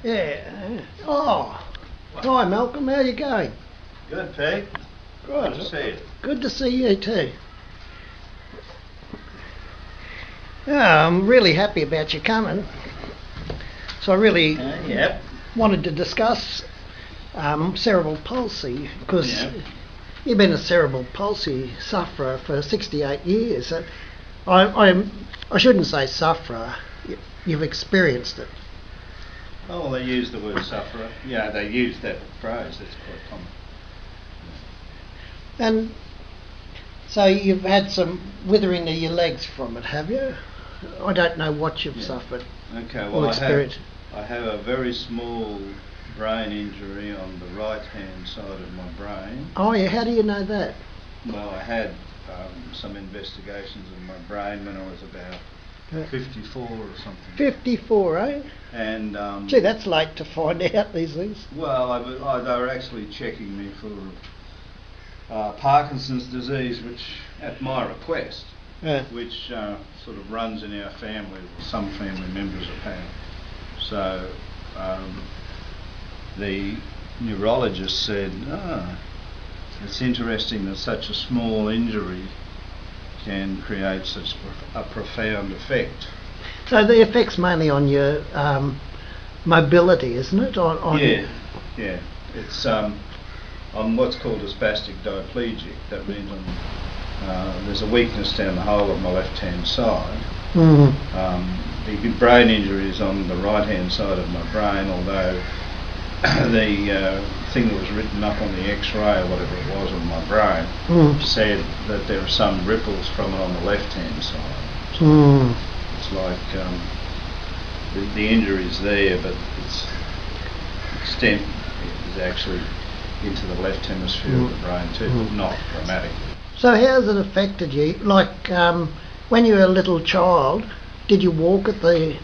Yeah. Oh, hi Malcolm, how you going? Good, Pete. Good. Good to see you. Good to see you too. Yeah, I'm really happy about you coming. So I really wanted to discuss cerebral palsy because you've been a cerebral palsy sufferer for 68 years. I shouldn't say sufferer. You've experienced it. Oh, well, they use the word sufferer. Yeah, they use that phrase. That's quite common. And so you've had some withering of your legs from it, have you? I don't know what you've suffered. Okay, well, experienced. I have a very small brain injury on the right-hand side of my brain. Oh, yeah. How do you know that? Well, I had some investigations of my brain when I was about 54 or something. 54, eh? And gee, that's late to find out these things. Well, they were actually checking me for Parkinson's disease, which, at my request, which sort of runs in our family, some family members have had. So the neurologist said, it's interesting that such a small injury can create such a profound effect. So the effect's mainly on your mobility, isn't it? Yeah. It's I'm what's called a spastic diplegic. That means there's a weakness down the whole of my left-hand side. The brain injury is on the right-hand side of my brain, although the thing that was written up on the X-ray or whatever it was on my brain said that there are some ripples from it on the left-hand side. So it's like the injury's there, but its extent is actually into the left hemisphere of the brain too, but not dramatically. So how has it affected you? Like when you were a little child, did you walk at the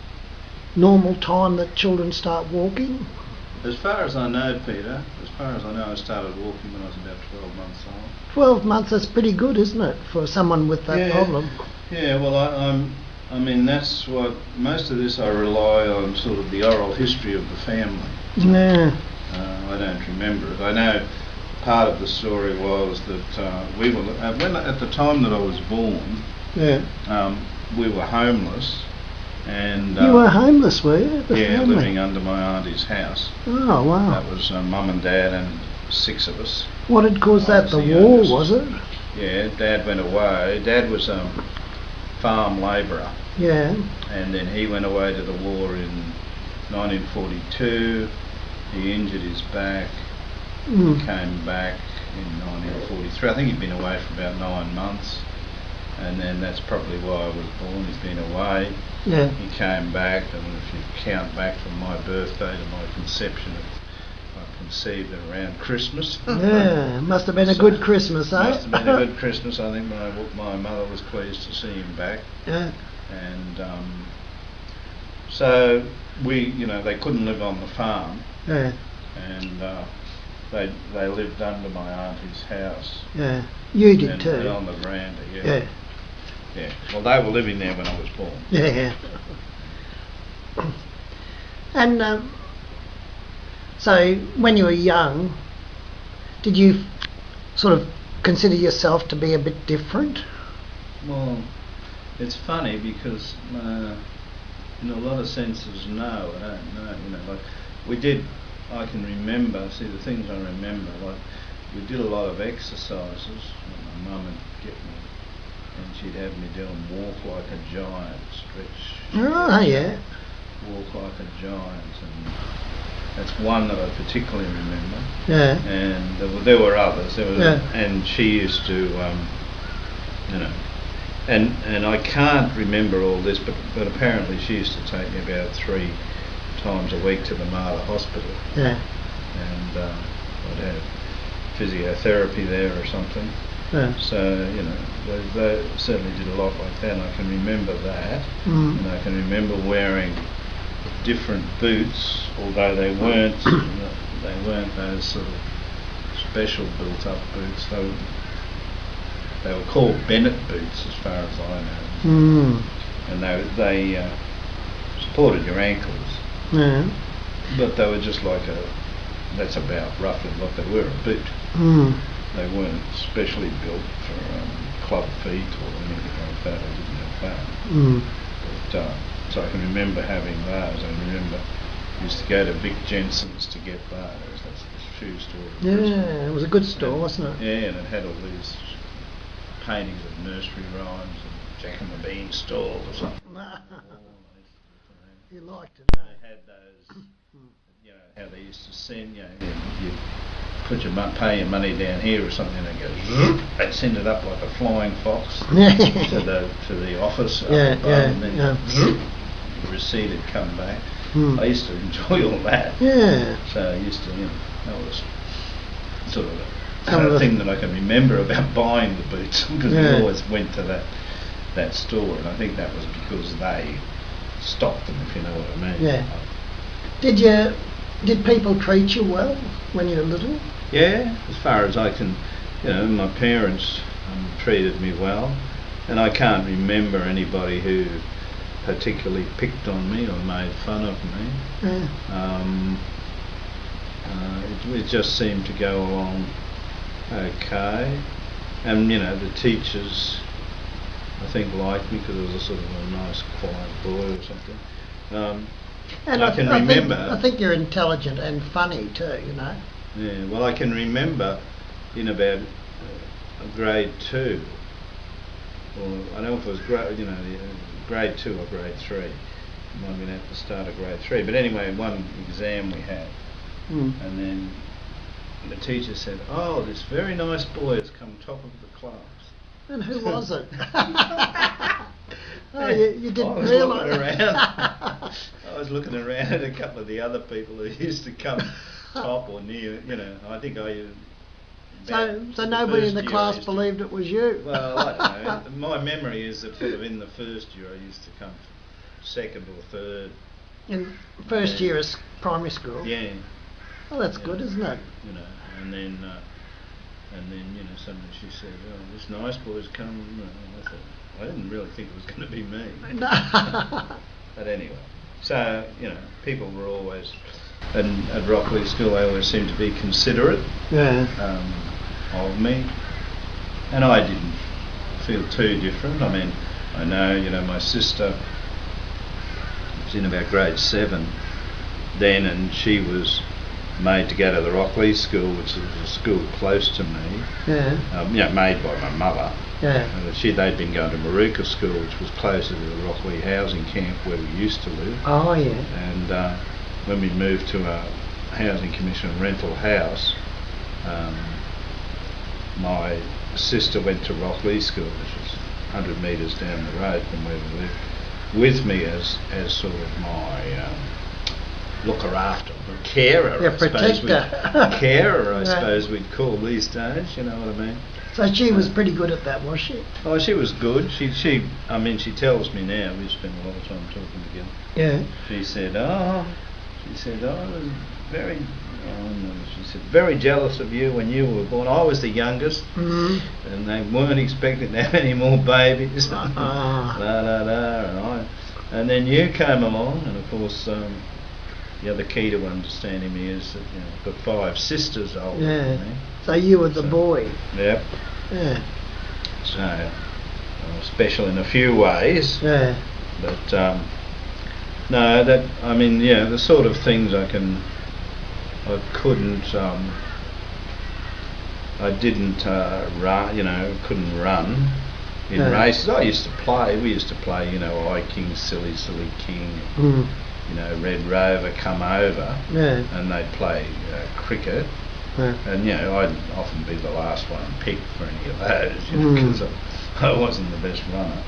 normal time that children start walking? As far as I know, Peter, I started walking when I was about 12 months old. 12 months, that's pretty good, isn't it, for someone with that problem? Yeah, well, I mean, that's what, most of this I rely on sort of the oral history of the family. Yeah. I don't remember it. I know part of the story was that we were, at the time that I was born, we were homeless. And you were homeless, were you? Family? Living under my auntie's house. Oh, wow. That was mum and dad and 6 of us. What had caused that? The war, was it? Yeah, Dad went away. Dad was a farm labourer. Yeah. And then he went away to the war in 1942. He injured his back. Came back in 1943. I think he'd been away for about 9 months. And then that's probably why I was born. He's been away. Yeah. He came back, and if you count back from my birthday to my conception, I conceived around Christmas. Yeah, must have been a good Christmas, eh? Must have been a good Christmas. I think my mother was pleased to see him back. Yeah. And so they couldn't live on the farm. Yeah. And they lived under my auntie's house. Yeah. You did too. And on the veranda. Yeah. Yeah. Well, they were living there when I was born. Yeah. And so when you were young, did you sort of consider yourself to be a bit different? Well, it's funny because in a lot of senses, no, I don't know. Like we did, I can remember, the things I remember, like we did a lot of exercises. My mum would get me and she'd have me doing walk like a giant, stretch. Oh, yeah. Walk like a giant, and that's one that I particularly remember. Yeah. And there were others. And she used to, and I can't remember all this, but apparently she used to take me about 3 times a week to the Marla Hospital. Yeah. And I'd have physiotherapy there or something. Yeah. So, they certainly did a lot like that, and I can remember that. And I can remember wearing different boots, although they weren't those sort of special built-up boots. They were called Bennett boots, as far as I know. And they supported your ankles. Yeah. But they were just like that's about roughly what they were, a boot. They weren't specially built for club feet or anything like that. I didn't have that. But, so I can remember having those. I remember I used to go to Vic Jensen's to get those. That's the shoe store. Yeah, it was a good store, wasn't it? Yeah, and it had all these paintings of nursery rhymes and Jack and the Beanstalk or something. You liked it. They had those, you know, how they used to send, you put pay your money down here or something, and it goes, they'd send it up like a flying fox to the office, and then the receipt had come back. I used to enjoy all that. Yeah. So I used to, that was sort of a thing that I can remember about buying the boots, because we always went to that store, and I think that was because they stopped them, if you know what I mean. Yeah. Did people treat you well when you were little? Yeah, as far as I can, my parents treated me well, and I can't remember anybody who particularly picked on me or made fun of me. It just seemed to go along okay, and the teachers, I think, liked me because I was a sort of a nice, quiet boy or something. And I can remember. I think you're intelligent and funny too, Yeah, well, I can remember in about grade 2, or I don't know if it was grade 2 or grade 3. It might have been at the start of grade 3. But anyway, one exam we had, and then the teacher said, "Oh, this very nice boy has come top of the class." And who was it? You didn't realise. I was looking around at a couple of the other people who used to come top or near. I think I. So nobody in the class believed it was you. Well, I don't know. My memory is that sort of in the first year I used to come second or third. In first year of primary school. Yeah. Well, that's good, isn't it? And then suddenly she said, "Oh, this nice boy's come." I thought, I didn't really think it was going to be me. But anyway, so people were always, and at Rockley School, they always seemed to be considerate of me, and I didn't feel too different. I mean, I know, my sister was in about grade 7 then, and she was made to go to the Rockley School, which was a school close to me. Made by my mother. They'd been going to Maruka School, which was closer to the Rockley housing camp where we used to live. Oh, yeah. And when we moved to a housing commission rental house, my sister went to Rockley School, which was 100 metres down the road from where we lived, with me as sort of my looker after, carer, I suppose we'd call these days, you know what I mean? So she was pretty good at that, was she? Oh, she was good. She tells me now, we spent a lot of time talking together. Yeah. She said, I was very jealous of you when you were born. I was the youngest, and they weren't expecting to have any more babies. And then you came along, and of course, the other key to understanding me is that I've got 5 sisters older than me. So you were the boy. Yep. Yeah. So I was special in a few ways. Yeah. But the sort of things I didn't run. Couldn't run in races. I used to play. We used to play. I King, Silly King. Red Rover, Come Over, and they'd play cricket, and I'd often be the last one picked for any of those, because I wasn't the best runner.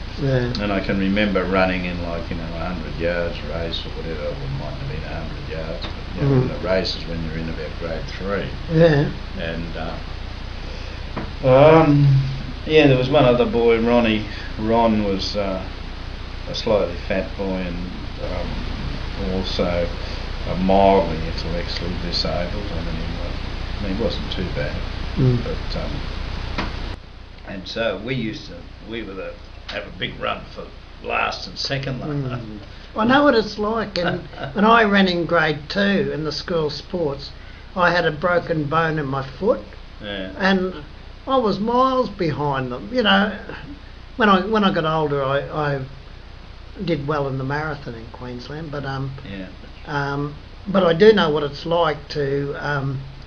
And I can remember running in 100 yards race or whatever. It might have been 100 yards, but in the races when you're in about grade 3. And there was one other boy, Ronnie. Ron was a slightly fat boy and also mildly intellectually disabled. He wasn't too bad, but and so we would have a big run for last and second last. I know what it's like, and when I ran in grade 2 in the school sports, I had a broken bone in my foot, and I was miles behind them. You know, when I got older, I did well in the marathon in Queensland, but but I do know what it's like to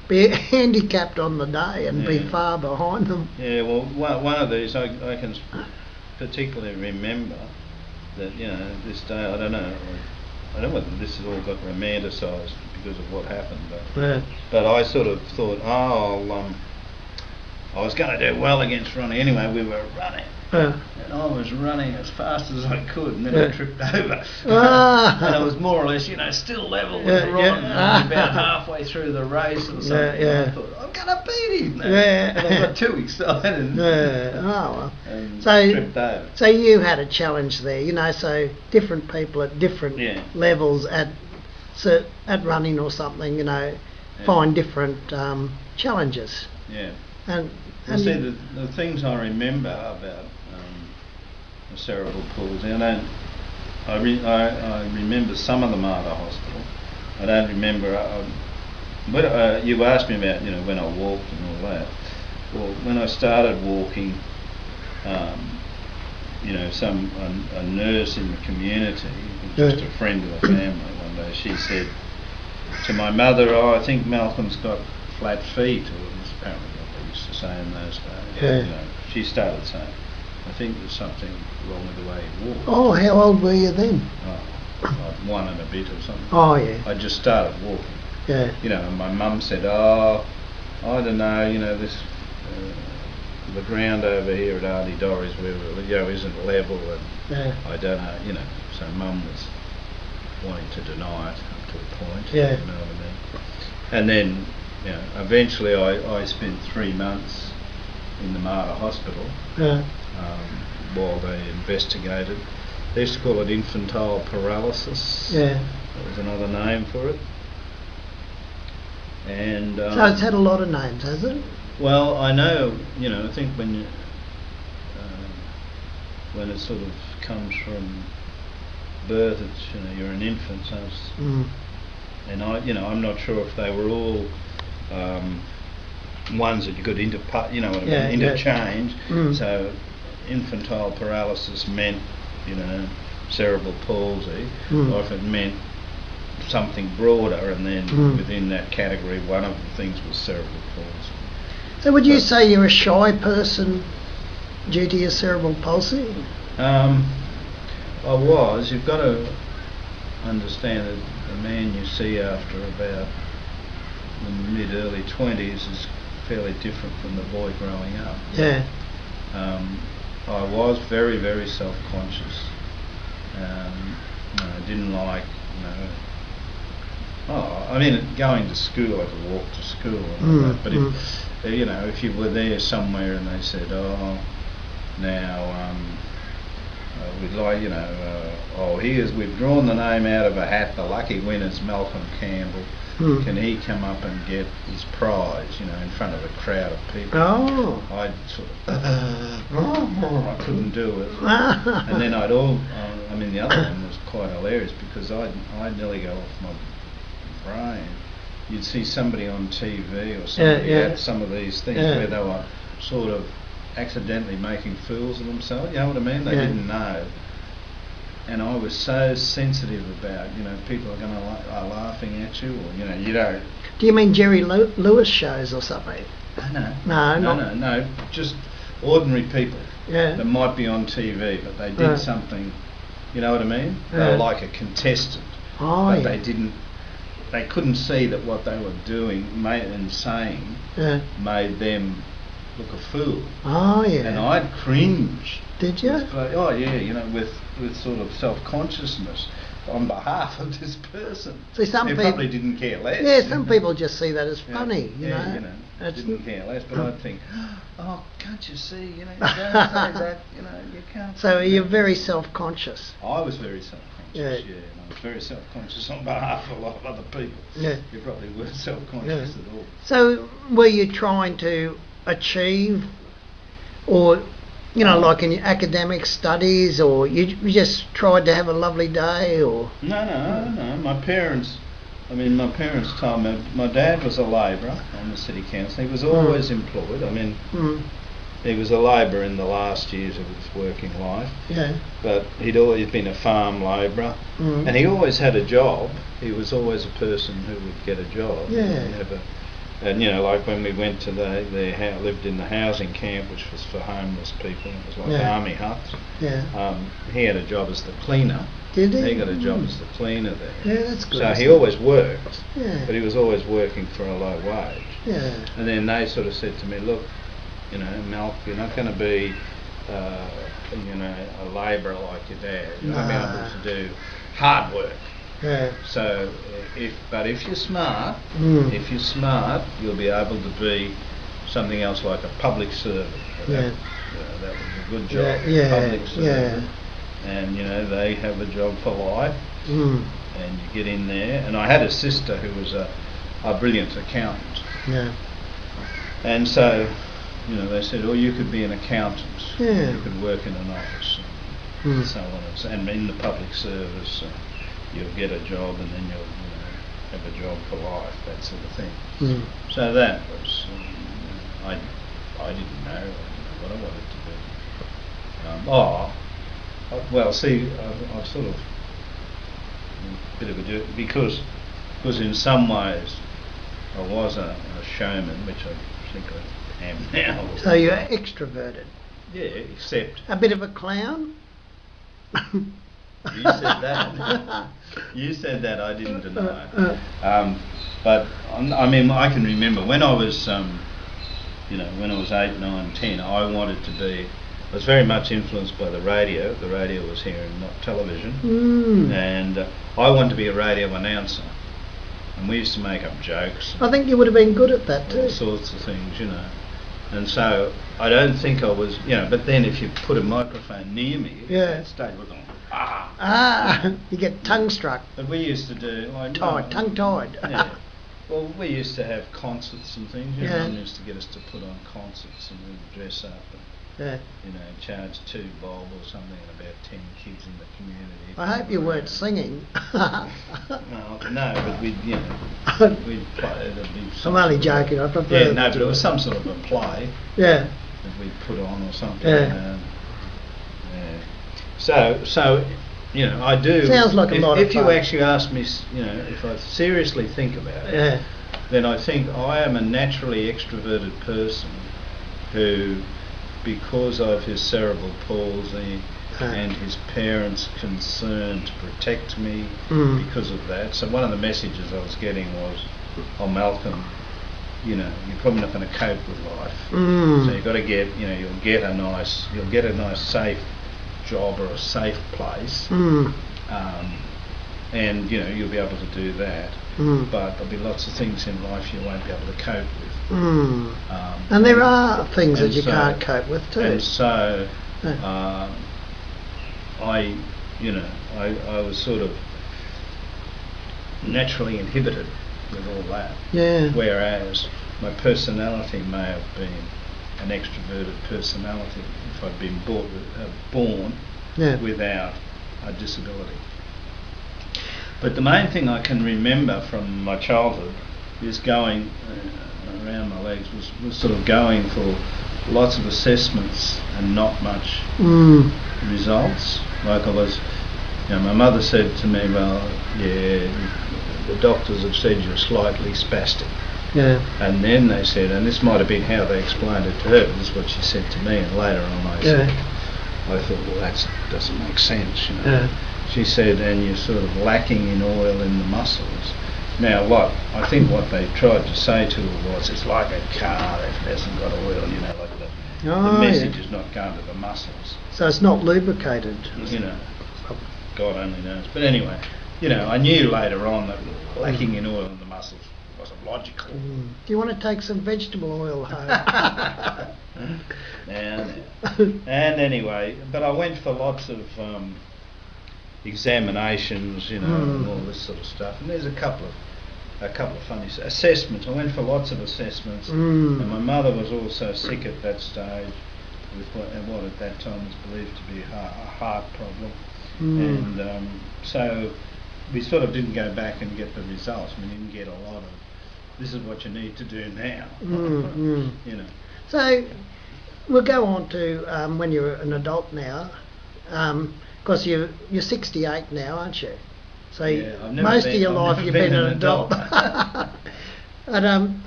be handicapped on the day and be far behind them. Yeah, well, one of these I can particularly remember that, you know, this day, I don't know whether this has all got romanticised because of what happened, but I sort of thought, I was going to do well against Ronnie anyway. We were running, and I was running as fast as I could, and then I tripped over, and I was more or less, you know, still level with Ron, about halfway through the race or something. And I thought, I'm going to beat him, and I got too excited, and tripped over. So you had a challenge there, you know. So different people at different levels at running or something, you know, find different challenges. Yeah. And see, the things I remember about the cerebral palsy, I remember some of them are at the hospital. I don't remember. You asked me about, you know, when I walked and all that. Well, when I started walking, you know, a nurse in the community, just a friend of the family, one day she said to my mother, I think Malcolm's got flat feet, or it was apparently what they used to say in those days. You know, she started saying, I think there's something wrong with the way you walk. Oh, how old were you then? Like 1 and a bit or something. Oh, yeah. I just started walking. Yeah. You know, and my mum said, I don't know, you know, this the ground over here at Ardy Dorries, where we go, isn't level, and I don't know, you know. So Mum was wanting to deny it up to a point. You know what I mean? And then, you know, eventually I spent 3 months in the Mater Hospital while they investigated. They used to call it infantile paralysis. Yeah. That was another name for it. And so it's had a lot of names, has it? Well, I know, you know, I think when it sort of comes from birth, it's, you know, you're an infant, so it's, and I'm not sure if they were all ones that you could interchange. So infantile paralysis meant, you know, cerebral palsy, or if it meant something broader, and then within that category, one of the things was cerebral palsy. So would you say you're a shy person due to your cerebral palsy? I was. You've got to understand that the man you see after about the mid-early 20s is fairly different from the boy growing up. Yeah. I was very, very self-conscious. I didn't like, going to school, I could walk to school and all that, but if you were there somewhere and they said, we'd like, we've drawn the name out of a hat, the lucky winner's Malcolm Campbell, can he come up and get his prize, in front of a crowd of people? I'd sort of, I couldn't do it. And then the other one was quite hilarious, because I'd nearly go off my brain. You'd see somebody on TV or somebody at some of these things where they were sort of accidentally making fools of themselves, you know what I mean? They didn't know. And I was so sensitive about, people are are laughing at you, or, you don't. Do you mean Jerry Lewis shows or something? No, just ordinary people that might be on TV, but they did something, you know what I mean? They were like a contestant, but they couldn't see that what they were doing and saying made them look a fool. And I'd cringe. Did you? With sort of self-consciousness on behalf of this person. See, some people probably didn't care less. Yeah, some people just see that as funny, didn't care less, but I'd think, can't you see, you don't say that, you can't. So you're very self-conscious. I was very self-conscious, and I was very self-conscious on behalf of a lot of other people. You probably weren't self-conscious at all. So were you trying to achieve or You know, like in your academic studies, or you just tried to have a lovely day, or? No. My parents told me, my dad was a labourer on the city council. He was always employed. I mean, he was a labourer in the last years of his working life. Yeah. But he'd always been a farm labourer, and he always had a job. He was always a person who would get a job. Yeah. And you know, like when we went to lived in the housing camp, which was for homeless people. It was like army huts. Yeah. He had a job as the cleaner. Did he? He got a job as the cleaner there. Yeah, that's good. So he always worked. Yeah. But he was always working for a low wage. Yeah. And then they sort of said to me, look, you know, Malk, you're not going to be, a labourer like your dad. You're not going to be able to do hard work. Yeah. So, if you're smart, you'll be able to be something else like a public servant. That was a good job. Public servant. And you know, they have a job for life. And you get in there. And I had a sister who was a brilliant accountant. Yeah. And so, you know, they said, "Oh, you could be an accountant. Yeah. You could work in an office, and so on, and in the public service." You'll get a job, and then you'll have a job for life, that sort of thing. So that was, I didn't know what I wanted to do. I've sort of a bit of a because in some ways I was a showman, which I think I am now. So you're extroverted. Yeah, except a bit of a clown. You said that. You said that. I didn't deny it. But I mean, I can remember when I was, when I was 8, 9, 10. I wanted to be. I was very much influenced by the radio. The radio was here and not television. And I wanted to be a radio announcer. And we used to make up jokes. I think you would have been good at that too. All sorts of things, you know. And so I don't think I was, but then if you put a microphone near me, it stayed with them. You get tongue struck. But we used to do tongue tied. Yeah. Well, we used to have concerts and things. Mum used to get us to put on concerts, and we'd dress up and charge $2 bob or something, and about 10 kids in the community. I hope you weren't singing. No, but we'd play. I'm only joking. I prefer. Yeah, no, but it was some sort of a play. Yeah. That we'd put on or something. Yeah. So, I do. Sounds like a lot of fun. If you actually ask me, if I seriously think about it, then I think I am a naturally extroverted person who, because of his cerebral palsy and his parents' concern to protect me because of that. So one of the messages I was getting was, "Oh, Malcolm, you're probably not going to cope with life. So you've got to get, you'll get a nice safe job or a safe place, and you'll be able to do that. But there'll be lots of things in life you won't be able to cope with. And there are things that you can't cope with too. And so I was sort of naturally inhibited with all that. Yeah. Whereas my personality may have been an extroverted personality if I'd been born without a disability. But the main thing I can remember from my childhood is going around my legs was sort of going for lots of assessments and not much results. Like I was, my mother said to me, "Well, the doctors have said you're slightly spastic." Yeah. And then they said, and this might have been how they explained it to her, this is what she said to me, and later on I thought, well, that doesn't make sense, She said, and you're sort of lacking in oil in the muscles. Now, I think what they tried to say to her was, it's like a car that hasn't got oil, like the message is not going to the muscles. So it's not lubricated. God only knows. But anyway, I knew later on that lacking in oil in the muscles wasn't logical. Do you want to take some vegetable oil home? And anyway, but I went for lots of examinations, and all this sort of stuff. And there's a couple of funny assessments. I went for lots of assessments, and my mother was also sick at that stage. with what at that time was believed to be a heart problem. And so we sort of didn't go back and get the results. We didn't get a lot of, this is what you need to do now. You know. So we'll go on to when you're an adult now, because you're 68 now, aren't you? So most of your life you've been an adult. And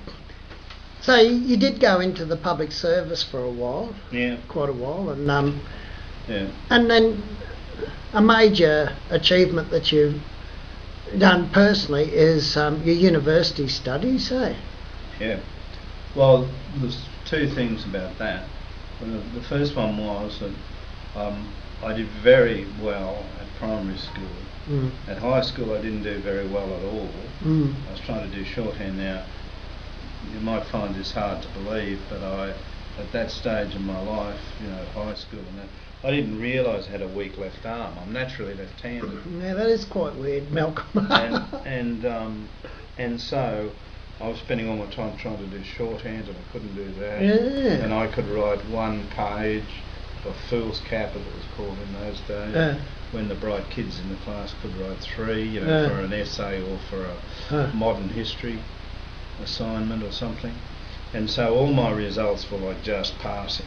so you did go into the public service for a while. Yeah. Quite a while, and and then a major achievement that you've done personally is your university studies, eh? Yeah. Well, there's two things about that. The first one was that I did very well at primary school. At high school I didn't do very well at all. I was trying to do shorthand now. You might find this hard to believe, but at that stage in my life, you know, high school and that, I didn't realise I had a weak left arm. I'm naturally left-handed. Yeah, that is quite weird, Malcolm. and so I was spending all my time trying to do shorthand, and I couldn't do that. Yeah. And I could write one page of fool's cap, as it was called in those days, when the bright kids in the class could write three, you know, for an essay or for a modern history assignment or something. And so all my results were like just passing.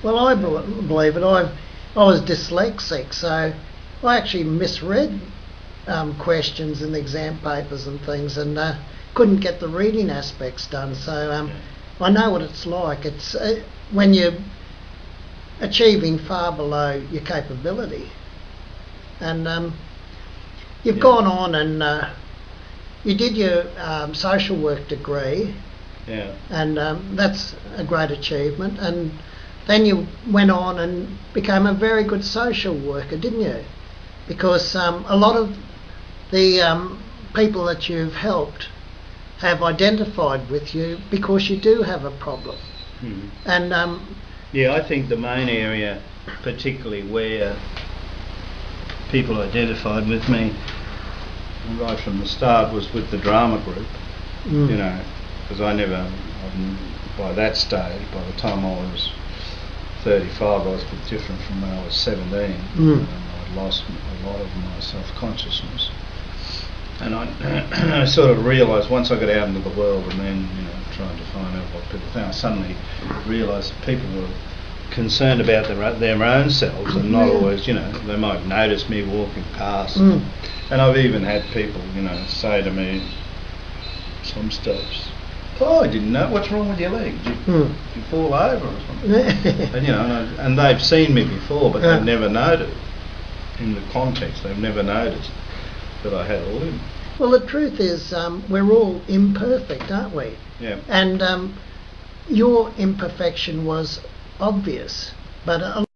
Well, I believe it. I was dyslexic, so I actually misread questions in the exam papers and things, and couldn't get the reading aspects done. So I know what it's like. It's when you're achieving far below your capability, and you've gone on and you did your social work degree. Yeah. And that's a great achievement. And then you went on and became a very good social worker, didn't you? Because a lot of the people that you've helped have identified with you because you do have a problem. And yeah, I think the main area, particularly where people identified with me right from the start, was with the drama group. You know, because by that stage, by the time I was 35, I was a bit different from when I was 17. And I'd lost a lot of my self-consciousness. And I sort of realised once I got out into the world and then, you know, trying to find out what people think, I suddenly realised that people were concerned about their own selves and not always, you know, they might notice me walking past. And I've even had people, you know, say to me, some steps, "Oh, I didn't know. What's wrong with your leg? Did you fall over or something?" And you know, and they've seen me before, but they've never noticed in the context. They've never noticed that I had a limb. well, the truth is, we're all imperfect, aren't we? Yeah. And your imperfection was obvious, but